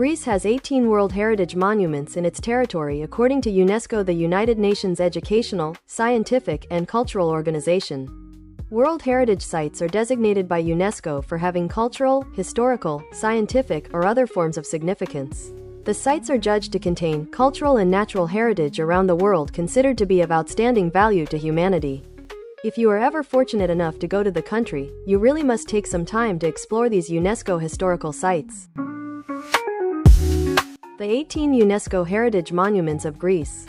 Greece has 18 World Heritage Monuments in its territory according to UNESCO, the United Nations Educational, Scientific, and Cultural Organization. World Heritage Sites are designated by UNESCO for having cultural, historical, scientific, or other forms of significance. The sites are judged to contain cultural and natural heritage around the world considered to be of outstanding value to humanity. If you are ever fortunate enough to go to the country, you really must take some time to explore these UNESCO historical sites. The 18 UNESCO Heritage Monuments of Greece.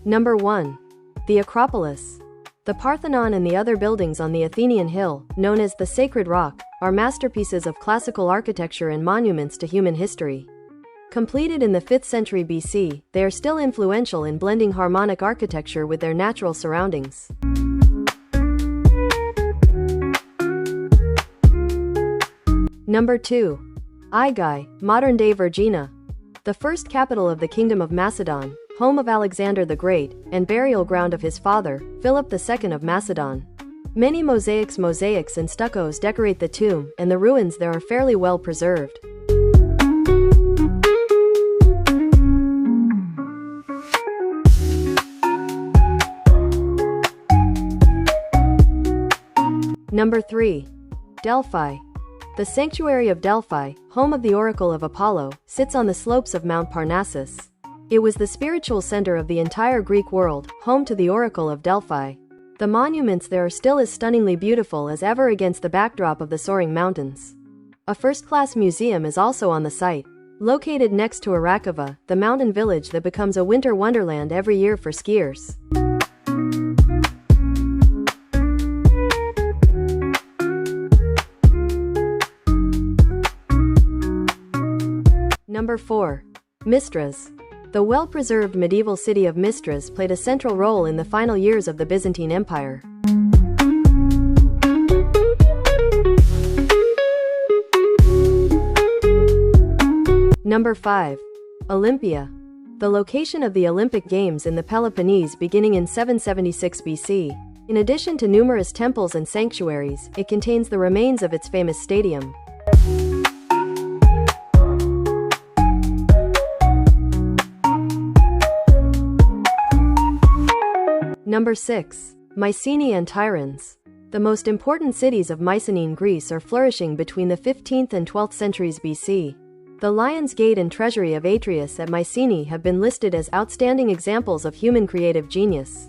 Number 1. The Acropolis. The Parthenon and the other buildings on the Athenian hill, known as the Sacred Rock, are masterpieces of classical architecture and monuments to human history. Completed in the 5th century BC, they are still influential in blending harmonic architecture with their natural surroundings. Number 2. Aigai, modern-day VERGINA. The first capital of the Kingdom of Macedon, home of Alexander the Great, and burial ground of his father, Philip II of Macedon. Many mosaics and stuccos decorate the tomb, and the ruins there are fairly well preserved. Number 3. Delphi. The sanctuary of Delphi, home of the Oracle of Apollo, sits on the slopes of Mount Parnassus. It was the spiritual center of the entire Greek world, home to the Oracle of Delphi. The monuments there are still as stunningly beautiful as ever against the backdrop of the soaring mountains. A first-class museum is also on the site. Located next to Arrakova, the mountain village that becomes a winter wonderland every year for skiers. Number 4. Mystras. The well-preserved medieval city of Mystras played a central role in the final years of the Byzantine Empire. Number 5. Olympia. The location of the Olympic Games in the Peloponnese beginning in 776 BC. In addition to numerous temples and sanctuaries, it contains the remains of its famous stadium. Number 6. Mycenae and Tiryns. The most important cities of Mycenaean Greece are flourishing between the 15th and 12th centuries BC. The Lion's Gate and Treasury of Atreus at Mycenae have been listed as outstanding examples of human creative genius.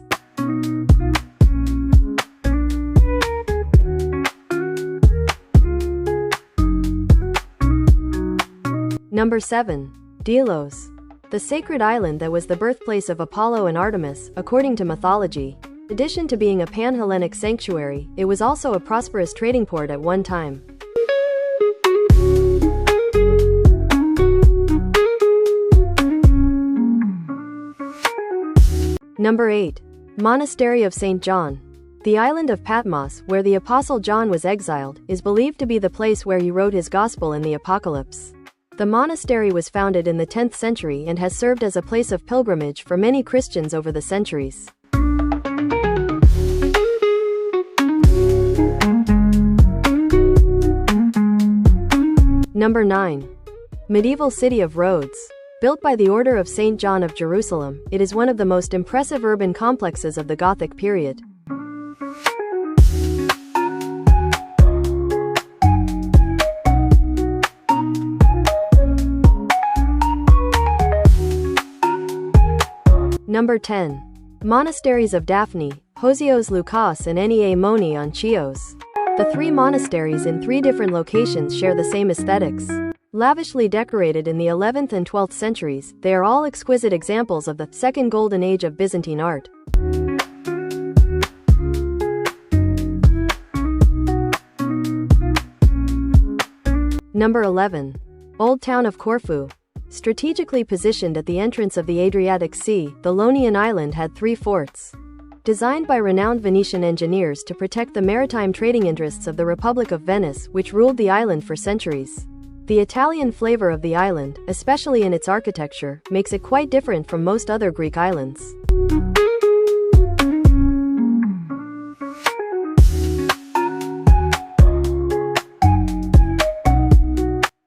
Number 7. Delos. The sacred island that was the birthplace of Apollo and Artemis, according to mythology. In addition to being a pan-Hellenic sanctuary, it was also a prosperous trading port at one time. Number 8. Monastery of St. John. The island of Patmos, where the Apostle John was exiled, is believed to be the place where he wrote his Gospel in the Apocalypse. The monastery was founded in the 10th century and has served as a place of pilgrimage for many Christians over the centuries. Number 9. Medieval city of Rhodes. Built by the Order of St. John of Jerusalem, it is one of the most impressive urban complexes of the Gothic period. Number 10. Monasteries of Daphni, Hosios, Loukas, and Moni on Chios. The three monasteries in three different locations share the same aesthetics. Lavishly decorated in the 11th and 12th centuries, they are all exquisite examples of the Second Golden Age of Byzantine art. Number 11. Old Town of Corfu. Strategically positioned at the entrance of the Adriatic Sea, the Ionian island had three forts. Designed by renowned Venetian engineers to protect the maritime trading interests of the Republic of Venice, which ruled the island for centuries. The Italian flavor of the island, especially in its architecture, makes it quite different from most other Greek islands.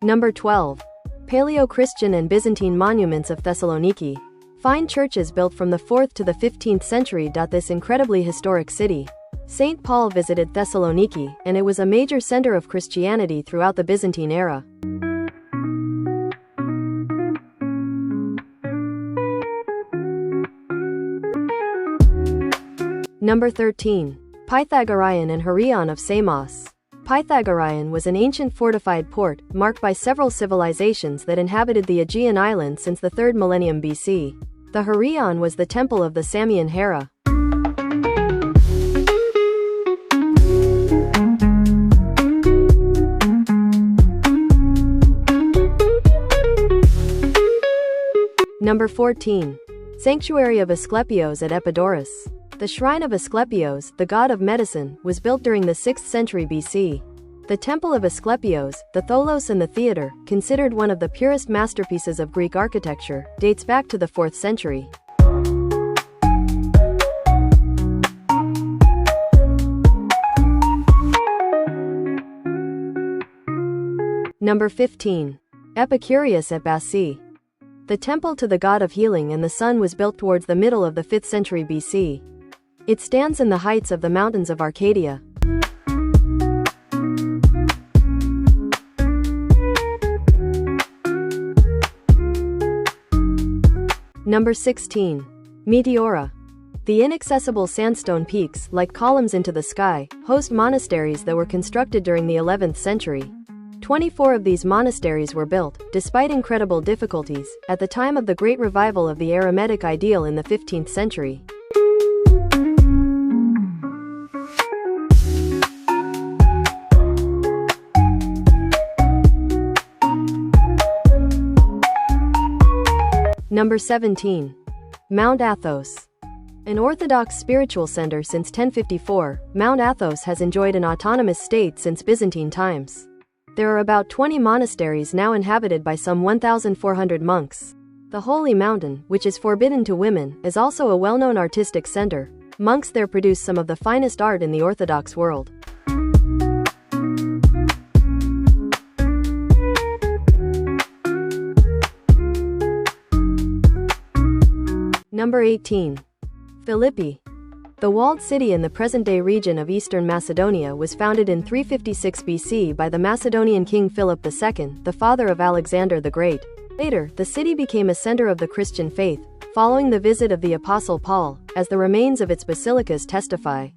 Number 12. Paleochristian and Byzantine monuments of Thessaloniki. Fine churches built from the 4th to the 15th century. This incredibly historic city. St. Paul visited Thessaloniki, and it was a major center of Christianity throughout the Byzantine era. Number 13. Pythagoreion and Heraion of Samos. Pythagoreion was an ancient fortified port, marked by several civilizations that inhabited the Aegean island since the 3rd millennium BC. The Heraion was the temple of the Samian Hera. Number 14. Sanctuary of Asklepios at Epidaurus. The shrine of Asklepios, the god of medicine, was built during the 6th century BC. The temple of Asklepios, the Tholos and the theater, considered one of the purest masterpieces of Greek architecture, dates back to the 4th century. Number 15. Epicurus at Bassae. The temple to the god of healing and the sun was built towards the middle of the 5th century BC. It stands in the heights of the mountains of Arcadia. Number 16. Meteora. The inaccessible sandstone peaks, like columns into the sky, host monasteries that were constructed during the 11th century. 24 of these monasteries were built, despite incredible difficulties, at the time of the Great Revival of the Eremitic ideal in the 15th century. Number 17. Mount Athos. An Orthodox spiritual center since 1054, Mount Athos has enjoyed an autonomous state since Byzantine times. There are about 20 monasteries now inhabited by some 1,400 monks. The Holy Mountain, which is forbidden to women, is also a well-known artistic center. Monks there produce some of the finest art in the Orthodox world. Number 18. Philippi. The walled city in the present-day region of eastern Macedonia was founded in 356 BC by the Macedonian king Philip II, the father of Alexander the Great. Later, the city became a center of the Christian faith, following the visit of the Apostle Paul, as the remains of its basilicas testify.